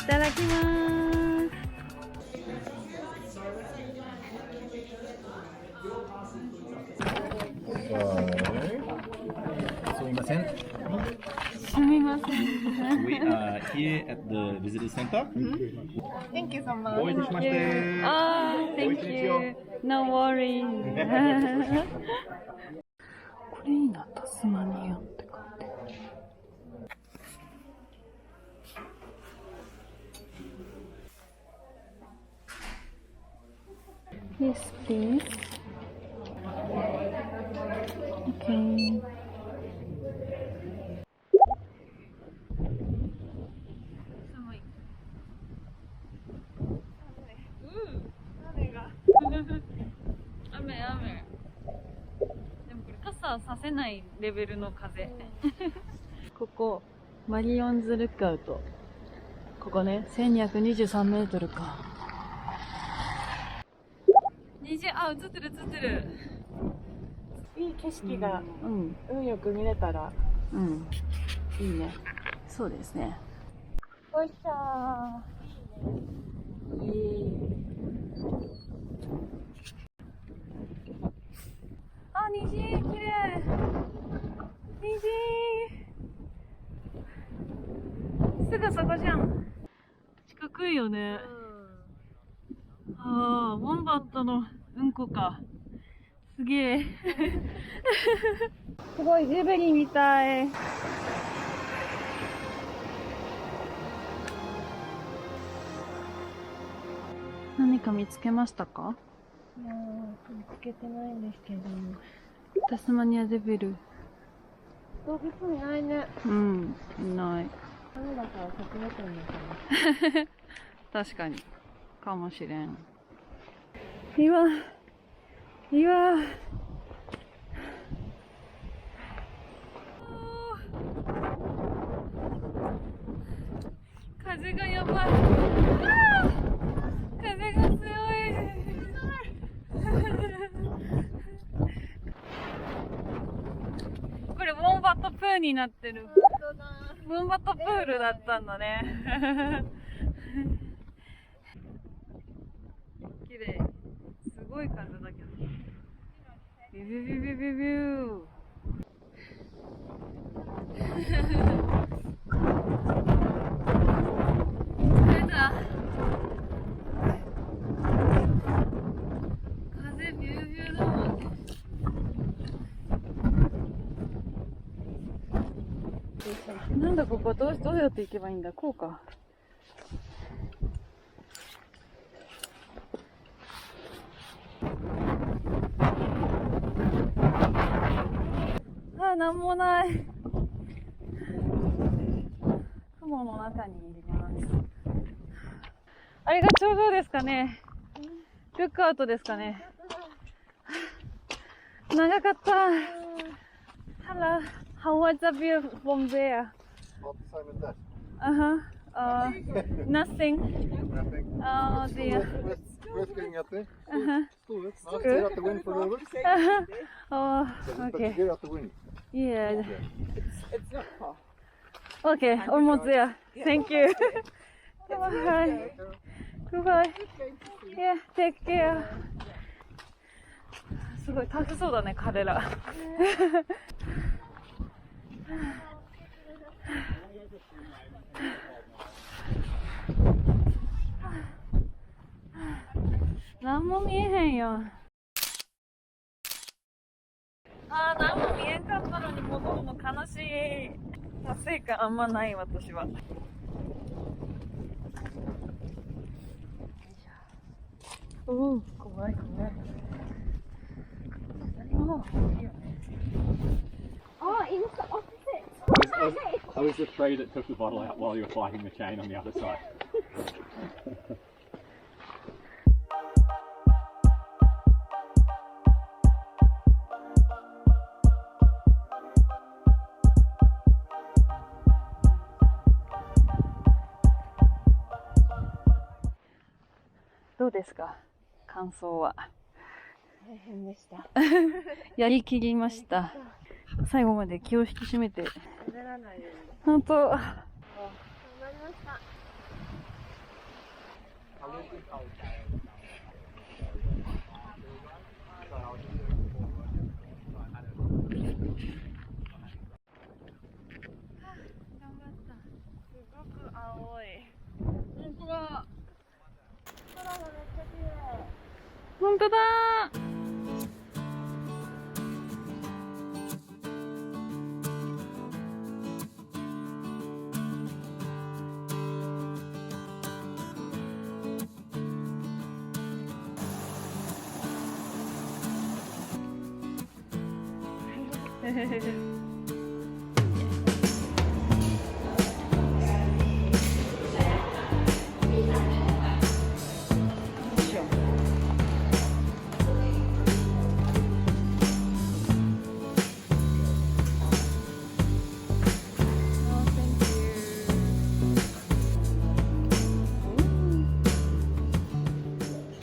ただきます。すみません。すみません。We are here at the visitor center. Thank you so much. どういたしまして。Thank you. No worry. これいいな、タスマニアって書いて。Yes, please. Okay. 寒い。雨が。雨。でもこれ傘させないレベルの風。ここマリオンズルックアウト。ここね、1223メートルか。映ってる。いい景色が運よく見れたら、いいね。そうですね。おいしょー。あ、虹、きれい。虹。すぐそこじゃん。四角いよね。ああ、ウォンバットのうんこか。すげえ。すごいジブリみたい。何か見つけましたか？いやー、見つけてないんですけど。タスマニアデビル。動物いないね。うん、いない。雨だから隠れてるのかな。確かに。かもしれん。岩。風がやばい。風が強い。これウォンバットプールになってる。ウォンバットプールだったんだね。綺麗。すごい風だけど。ビュービュービュービュービュー。疲れた。風ビュービューだもん。なんだここ、どうやって行けばいいんだ。こうか。なんもない。雲の中にいます。あれが頂上ですかね。ルックアウトですかね。長かった。Hello, how was the view from there? About the same as that. Nothing. Oh dear. Worth getting out there. Cool, that's nice. Good. Get out the wind for a little bit. Oh, But okay. get out the wind. Yeah. It's not far. Okay, almost there. Thank you. Goodbye. Goodbye. Yeah, take care. すごいタフそうだね、彼ら。何も見えへんよ。何も見えんかったのに戻るの悲しい。達成感あんまない私は。おお、怖い。Oh, it's the opposite. I was the tree that took the bottle out while you were fighting the chain on the other side. どうですか？感想は。大変でした。やりきりました。最後まで気を引き締めて。滑らないように。本当。頑張りました。頑張った。すごく青い。本当だ。空がめっちゃ綺麗。本当だ。へへへへ。